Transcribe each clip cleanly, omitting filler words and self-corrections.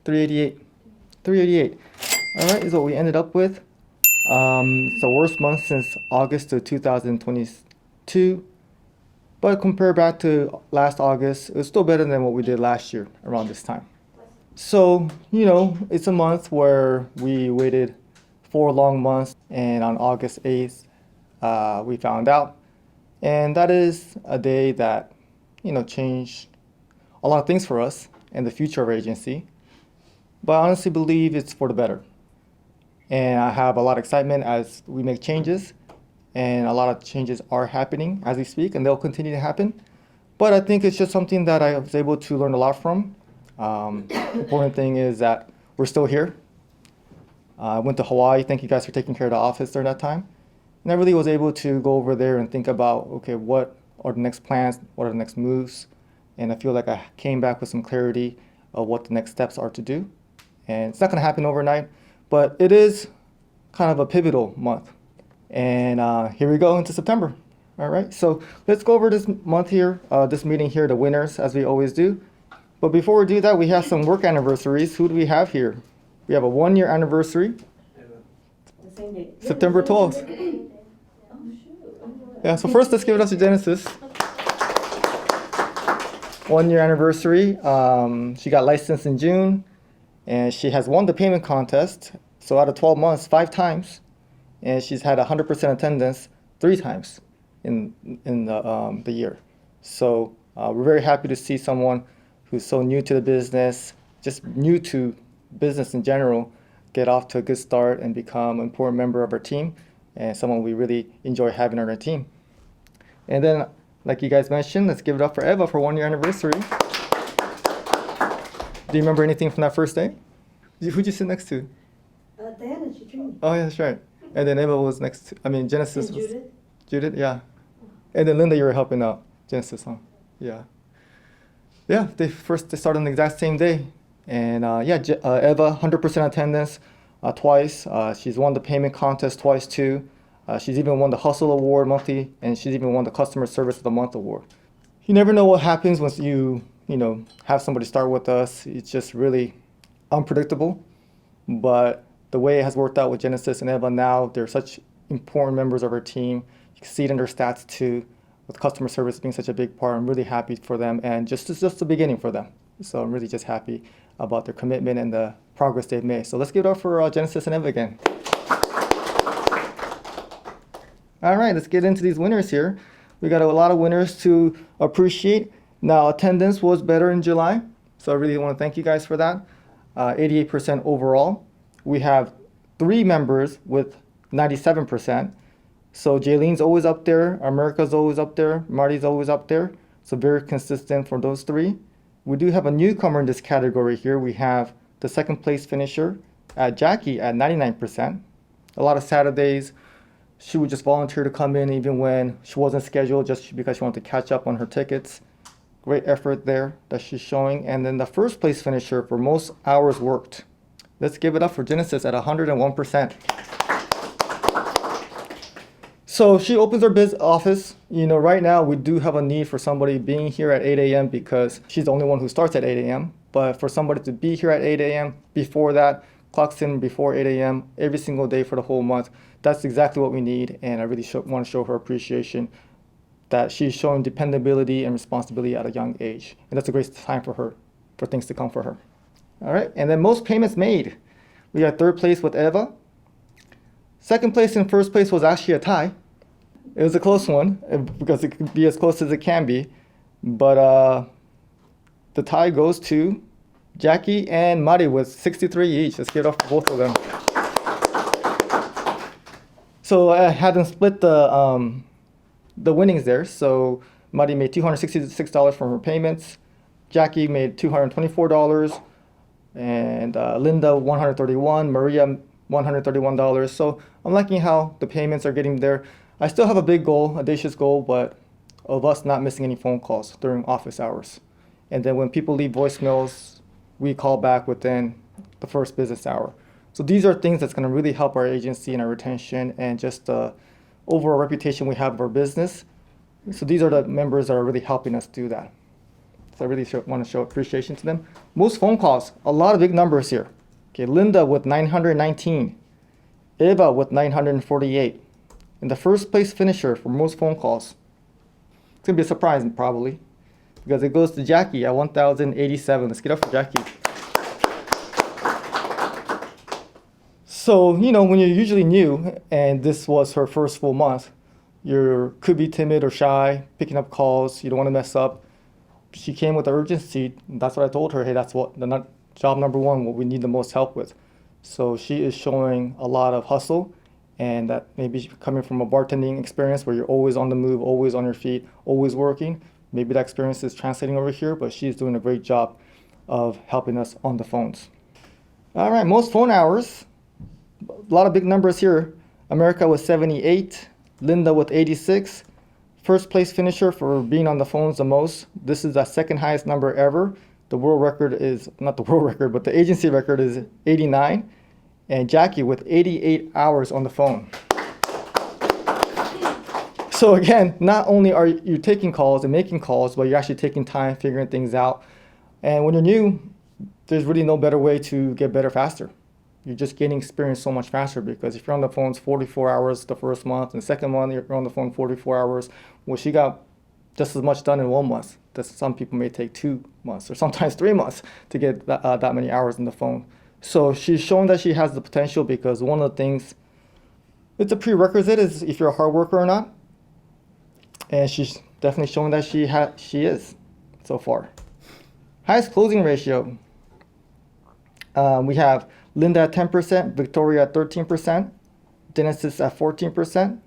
388. 388. All right, is what we ended up with. It's the worst month since August of 2022. But compared back to last August, it was still better than what we did last year around this time. So, it's a month where we waited 4 long months, and on August 8th, we found out. And that is a day that, changed a lot of things for us and the future of our agency. But I honestly believe it's for the better. And I have a lot of excitement as we make changes, and a lot of changes are happening as we speak, and they'll continue to happen. But I think it's just something that I was able to learn a lot from. Important thing is that we're still here. I went to Hawaii. Thank you guys for taking care of the office during that time. And I really was able to go over there and think about, okay, what are the next plans? What are the next moves? And I feel like I came back with some clarity of what the next steps are to do. And it's not going to happen overnight, but it is kind of a pivotal month. And here we go into September. All right, so let's go over this month here, this meeting here, the winners, as we always do. But before we do that, we have some work anniversaries. Who do we have here? We have a 1-year anniversary, September 12th. Yeah, so first let's give it up to Genesis. 1-year anniversary. She got licensed in June, and she has won the payment contest. So out of 12 months, 5 times, and she's had 100% attendance 3 times in the year. So we're very happy to see someone who's so new to the business, just new to business in general, get off to a good start and become an important member of our team, and someone we really enjoy having on our team. And then, like you guys mentioned, let's give it up for Eva for 1-year anniversary. Do you remember anything from that first day? Who'd you sit next to? Diana, she trained me. Oh, yeah, that's right. And then Eva was next to, Genesis And was. Judith? Judith, yeah. And then Linda, you were helping out. Genesis, huh? Yeah. Yeah, they started on the exact same day. And Eva, 100% attendance twice. She's won the payment contest twice too. She's even won the Hustle Award monthly, and she's even won the Customer Service of the Month Award. You never know what happens once you have somebody start with us. It's just really unpredictable. But the way it has worked out with Genesis and Eva now, they're such important members of our team. You can see it in their stats too, with customer service being such a big part. I'm really happy for them, and it's just the beginning for them. So I'm really just happy about their commitment and the progress they've made. So let's give it up for Genesis and Eva again. All right, let's get into these winners here. We got a lot of winners to appreciate. Now, attendance was better in July, so I really want to thank you guys for that. 88% overall. We have 3 members with 97%. So Jaylene's always up there, America's always up there, Marty's always up there. So very consistent for those 3. We do have a newcomer in this category here. We have the 2nd place finisher, Jackie, at 99%. A lot of Saturdays, she would just volunteer to come in even when she wasn't scheduled, just because she wanted to catch up on her tickets. Great effort there that she's showing. And then the 1st place finisher for most hours worked. Let's give it up for Genesis at 101%. So she opens her biz office. Right now we do have a need for somebody being here at 8 a.m. because she's the only one who starts at 8 a.m. But for somebody to be here at 8 a.m. before that, clocks in before 8 a.m. every single day for the whole month, that's exactly what we need. And I really want to show her appreciation that she's showing dependability and responsibility at a young age. And that's a great time for her, for things to come for her. All right, and then most payments made. We got 3rd place with Eva. 2nd place and 1st place was actually a tie. It was a close one because it could be as close as it can be. But the tie goes to Jackie and Mari with 63 each. Let's get off both of them. So I had them split the winnings there. So Mari made $266 from her payments. Jackie made $224. And Linda, $131. Maria, $131. So I'm liking how the payments are getting there. I still have a big goal, audacious goal, but of us not missing any phone calls during office hours. And then when people leave voicemails, we call back within the 1st business hour. So these are things that's going to really help our agency and our retention and just the overall reputation we have of our business. So these are the members that are really helping us do that. So I really want to show appreciation to them. Most phone calls, a lot of big numbers here. Okay, Linda with 919, Eva with 948. And the first place finisher for most phone calls. It's gonna be a surprise probably, because it goes to Jackie at 1,087. Let's get up for Jackie. So, when you're usually new and this was her first full month, you could be timid or shy, picking up calls, you don't want to mess up. She came with the urgency. That's what I told her. Hey, that's what job number one, what we need the most help with. So she is showing a lot of hustle, and that maybe coming from a bartending experience where you're always on the move, always on your feet, always working. Maybe that experience is translating over here, but she's doing a great job of helping us on the phones. All right, most phone hours. A lot of big numbers here. America with 78, Linda with 86. First place finisher for being on the phones the most. This is the second highest number ever. The world record is, not the world record, but the agency record is 89. And Jackie with 88 hours on the phone. So again, not only are you taking calls and making calls, but you're actually taking time figuring things out. And when you're new, there's really no better way to get better faster. You're just gaining experience so much faster, because if you're on the phones 44 hours the first month, and the second month you're on the phone 44 hours, well, she got just as much done in 1 month. That some people may take 2 months or sometimes 3 months to get that many hours in the phone. So she's showing that she has the potential, because one of the things, it's a prerequisite is if you're a hard worker or not. And she's definitely showing that she is so far. Highest closing ratio. We have Linda at 10%, Victoria at 13%, Genesis at 14%,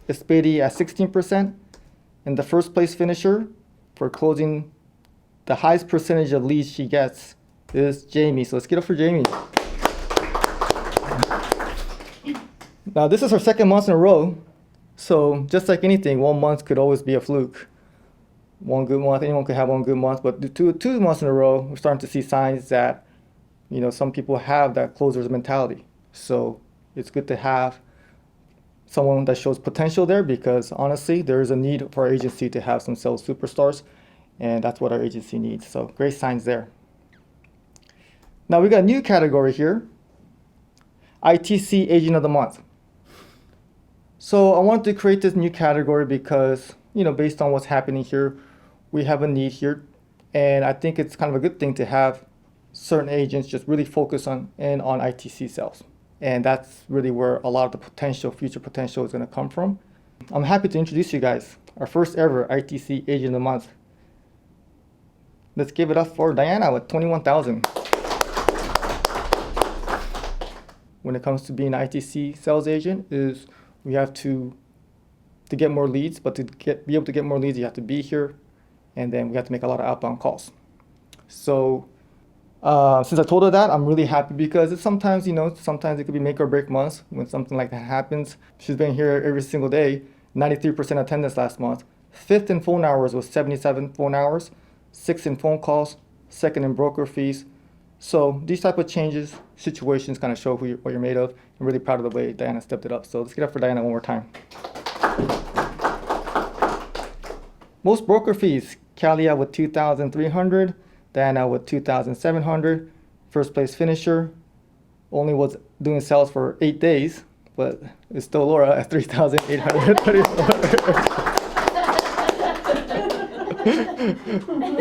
Espedi at 16%, and the first place finisher for closing the highest percentage of leads she gets is Jamie. So let's get up for Jamie. Now this is her second month in a row, so just like anything, 1 month could always be a fluke. One good month, anyone could have one good month, but two months in a row, we're starting to see signs that some people have that closer's mentality. So it's good to have someone that shows potential there, because honestly, there is a need for our agency to have some sales superstars, and that's what our agency needs. So great signs there. Now we got a new category here, ITC Agent of the Month. So I wanted to create this new category because, based on what's happening here, we have a need here, and I think it's kind of a good thing to have certain agents just really focus on ITC sales. And that's really where a lot of the future potential is going to come from. I'm happy to introduce you guys our first ever ITC Agent of the Month. Let's give it up for Diana with 21,000. When it comes to being an ITC sales agent, is we have to get more leads, but to be able to get more leads, you have to be here, and then we have to make a lot of outbound calls. So since I told her that, I'm really happy, because it's sometimes it could be make or break months when something like that happens. She's been here every single day, 93% attendance last month. 5th in phone hours was 77 phone hours, 6th in phone calls, 2nd in broker fees. So these type of situations kind of show what you're made of. I'm really proud of the way Diana stepped it up. So let's get up for Diana one more time. Most broker fees, Kalia with 2,300. Diana with 2,700, first place finisher. Only was doing sales for 8 days, but it's still Laura at 3,834.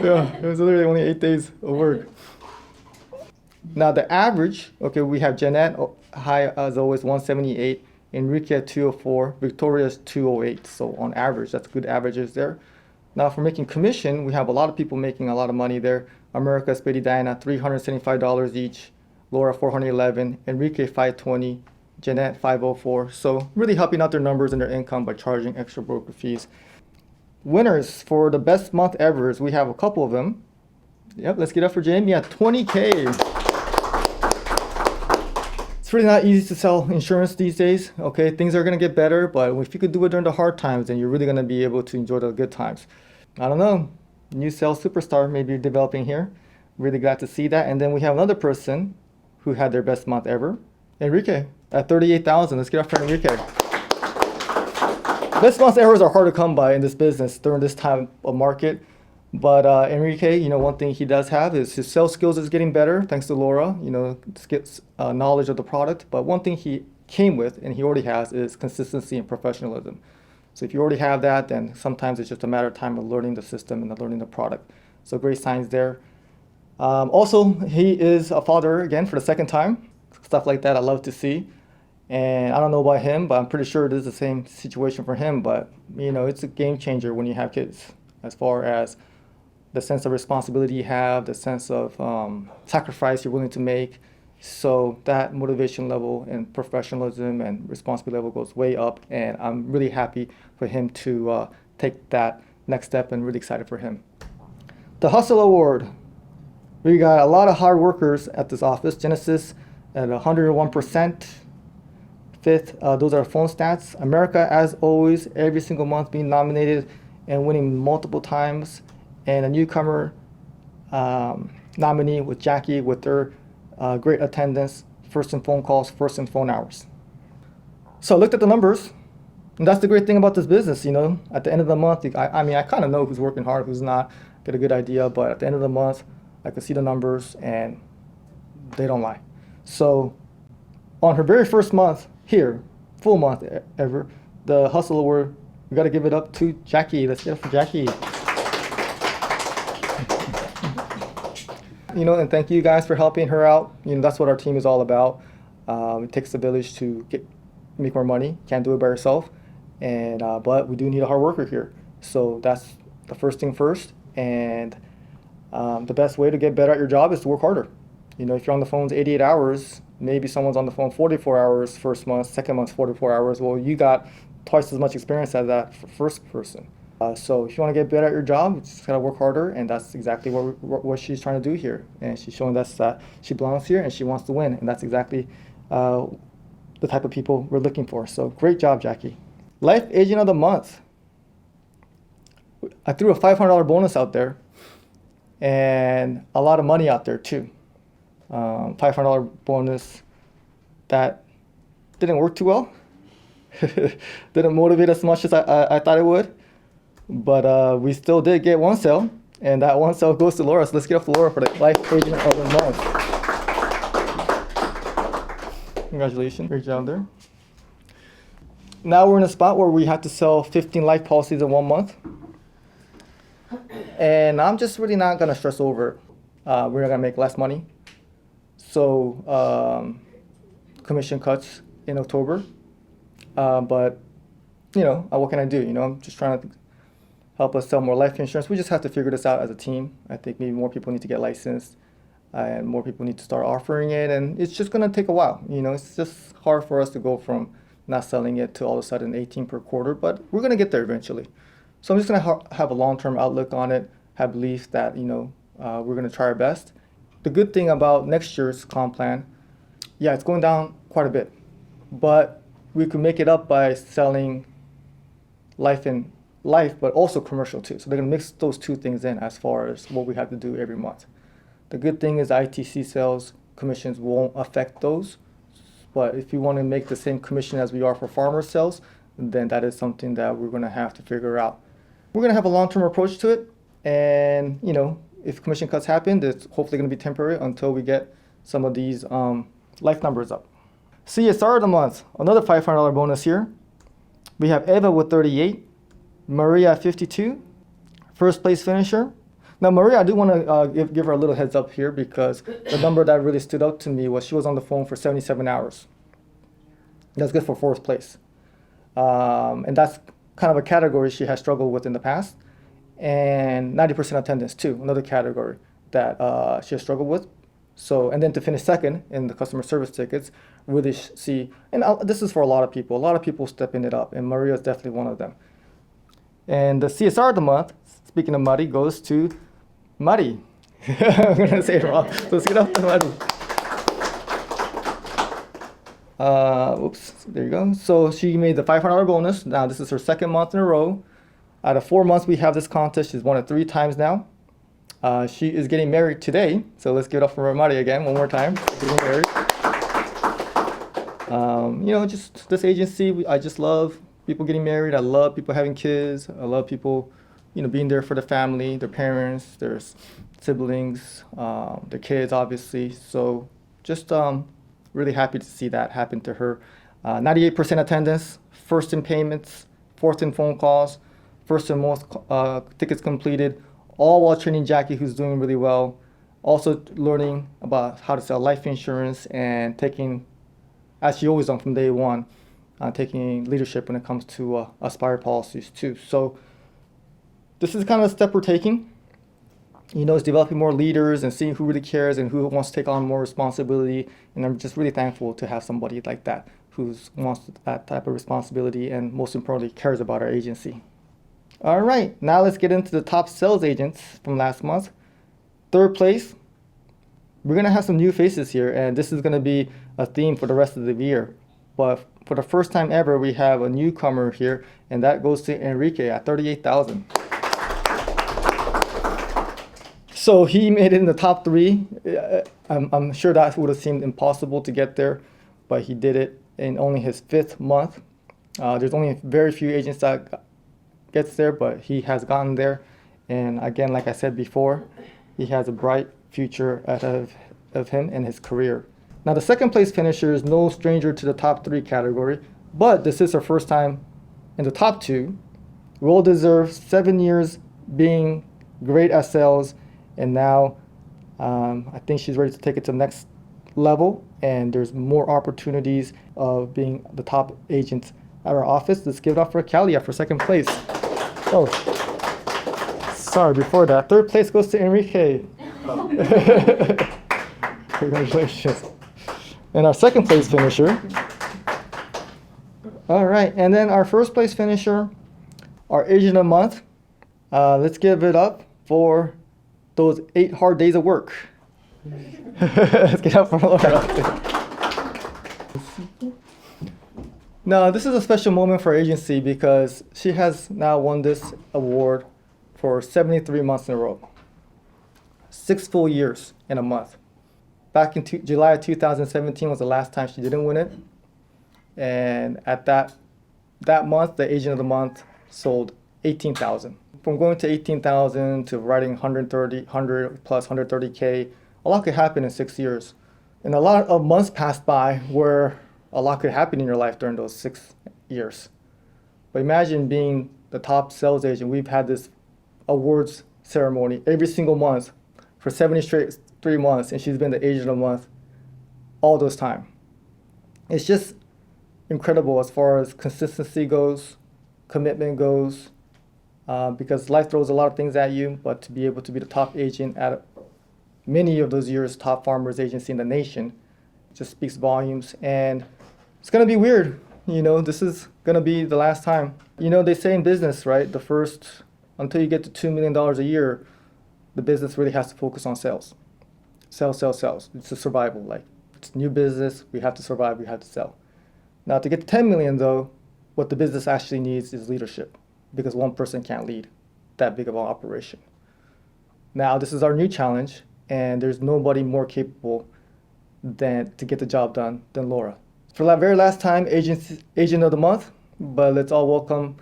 Yeah, it was literally only 8 days of work. Now the average, okay, we have Jeanette high as always 178, Enrique at 204, Victoria's 208. So on average, that's good averages there. Now for making commission, we have a lot of people making a lot of money there. America, Spady, Diana, $375 each. Laura, $411. Enrique, $520. Jeanette, $504. So really helping out their numbers and their income by charging extra broker fees. Winners for the best month ever, we have a couple of them. Yep, let's get up for Jamie at 20K. It's really not easy to sell insurance these days. Okay, things are gonna get better, but if you could do it during the hard times, then you're really gonna be able to enjoy the good times. I don't know, new sales superstar maybe developing here. Really glad to see that. And then we have another person who had their best month ever, Enrique at 38,000. Let's get up for Enrique. Best month ever are hard to come by in this business during this time of market. But Enrique, one thing he does have is his sales skills is getting better thanks to Laura. Gets knowledge of the product. But one thing he came with and he already has is consistency and professionalism. So if you already have that, then sometimes it's just a matter of time of learning the system and learning the product. So great signs there. Also, he is a father again for the second time. Stuff like that I love to see. And I don't know about him, but I'm pretty sure it is the same situation for him. But, it's a game changer when you have kids as far as the sense of responsibility you have, the sense of sacrifice you're willing to make. So that motivation level and professionalism and responsibility level goes way up. And I'm really happy for him to take that next step and really excited for him. The Hustle Award. We got a lot of hard workers at this office. Genesis at 101%. Fifth, those are phone stats. America, as always, every single month being nominated and winning multiple times. And a newcomer nominee with Jackie with their great attendance, first in phone calls, first in phone hours. So I looked at the numbers, and that's the great thing about this business, At the end of the month, I kind of know who's working hard, who's not, get a good idea, but at the end of the month, I could see the numbers, and they don't lie. So on her very first month here, full month ever, the Hustle Award, we got to give it up to Jackie. Let's get it for Jackie. And thank you guys for helping her out. That's what our team is all about. It takes a village to make more money. Can't do it by yourself. And but we do need a hard worker here. So that's the first thing first. And the best way to get better at your job is to work harder. If you're on the phones 88 hours, maybe someone's on the phone 44 hours first month, second month 44 hours. Well, you got twice as much experience as that first person. So if you want to get better at your job, you just gotta work harder, and that's exactly what she's trying to do here. And she's showing us that she belongs here and she wants to win, and that's exactly the type of people we're looking for. So great job, Jackie. Life Agent of the Month. I threw a $500 bonus out there, and a lot of money out there too. $500 bonus that didn't work too well. Didn't motivate as much as I thought it would. But we still did get one sale, and that one sale goes to Laura. So let's get off to Laura for the Life Agent of the Month. Congratulations, great job there. Now we're in a spot where we have to sell 15 life policies in 1 month. And I'm just really not gonna stress over it. We're not gonna make less money. So commission cuts in October. But what can I do? I'm just trying to help us sell more life insurance. We just have to figure this out as a team. I think maybe more people need to get licensed, and more people need to start offering it. And it's just gonna take a while. It's just hard for us to go from not selling it to all of a sudden 18 per quarter. But we're gonna get there eventually. So I'm just gonna have a long-term outlook on it. Have belief that we're gonna try our best. The good thing about next year's comp plan, yeah, it's going down quite a bit, but we could make it up by selling life, but also commercial too. So they're gonna mix those two things in as far as what we have to do every month. The good thing is ITC sales commissions won't affect those, but if you want to make the same commission as we are for farmer sales, then that is something that we're gonna have to figure out. We're gonna have a long-term approach to it, and if commission cuts happen, it's hopefully gonna be temporary until we get some of these life numbers up. CSR of the month, another $500 bonus here. We have Eva with 38, Maria at 52, first place finisher. Now Maria, I do want to give her a little heads up here, because the number that really stood out to me was she was on the phone for 77 hours. That's good for fourth place. And that's kind of a category she has struggled with in the past. And 90% attendance too, another category that she has struggled with. So, and then to finish second in the customer service tickets, really see, and this is for a lot of people stepping it up, and Maria is definitely one of them. And the CSR of the month, speaking of Mari, goes to Mari. I'm going to say it wrong, so let's get up to Mari. Oops, there you go. So she made the $500 bonus. Now this is her second month in a row. Out of 4 months we have this contest, she's won it 3 times now. She is getting married today, so let's give it up for Mari again, one more time. Getting married. Just this agency, I just love people getting married. I love people having kids. I love people being there for the family, their parents, their siblings, their kids, obviously. So just really happy to see that happen to her. 98% attendance, first in payments, fourth in phone calls, first in most tickets completed, all while training Jackie, who's doing really well. Also learning about how to sell life insurance and taking, as she always done from day one, taking leadership when it comes to Aspire policies too. So this is kind of a step we're taking. It's developing more leaders and seeing who really cares and who wants to take on more responsibility. And I'm just really thankful to have somebody like that who wants that type of responsibility and most importantly cares about our agency. All right, now let's get into the top sales agents from last month. Third place, we're going to have some new faces here, and this is going to be a theme for the rest of the year. But for the first time ever, we have a newcomer here, and that goes to Enrique at 38,000. So he made it in the top 3. I'm sure that would have seemed impossible to get there, but he did it in only his 5th month. There's only very few agents that gets there, but he has gotten there. And again, like I said before, he has a bright future ahead of him in his career. Now, the second place finisher is no stranger to the top 3 category, but this is her first time in the top 2. Well deserved, 7 years being great at sales, and now I think she's ready to take it to the next level, and there's more opportunities of being the top agent at our office. Let's give it up for Kalia for second place. Oh, sorry, before that, third place goes to Enrique. Congratulations. And our second place finisher. All right, and then our first place finisher, our agent of the month. Let's give it up for those 8 hard days of work. Let's get up for Laura. Now, this is a special moment for our agency because she has now won this award for 73 months in a row. 6 full years in a month. Back in July of 2017 was the last time she didn't win it. And at that month, the agent of the month sold 18,000. From going to 18,000 to writing 100 plus 130K, a lot could happen in 6 years. And a lot of months passed by where a lot could happen in your life during those 6 years. But imagine being the top sales agent. We've had this awards ceremony every single month for 73 months, and she's been the agent of the month all those time. It's just incredible as far as consistency goes, commitment goes, because life throws a lot of things at you, but to be able to be the top agent at many of those years, top farmers agency in the nation, just speaks volumes. And it's going to be weird. This is going to be the last time. They say in business, right, until you get to $2 million a year, the business really has to focus on sales. Sales. It's a survival. It's new business. We have to survive. We have to sell. Now, to get to 10 million, though, what the business actually needs is leadership, because one person can't lead that big of an operation. Now, this is our new challenge, and there's nobody more capable to get the job done than Laura. For the very last time, agent of the month, but let's all welcome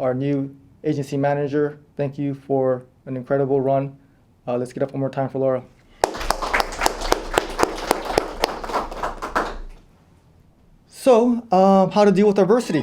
our new agency manager. Thank you for an incredible run. Let's get up one more time for Laura. So, how to deal with adversity.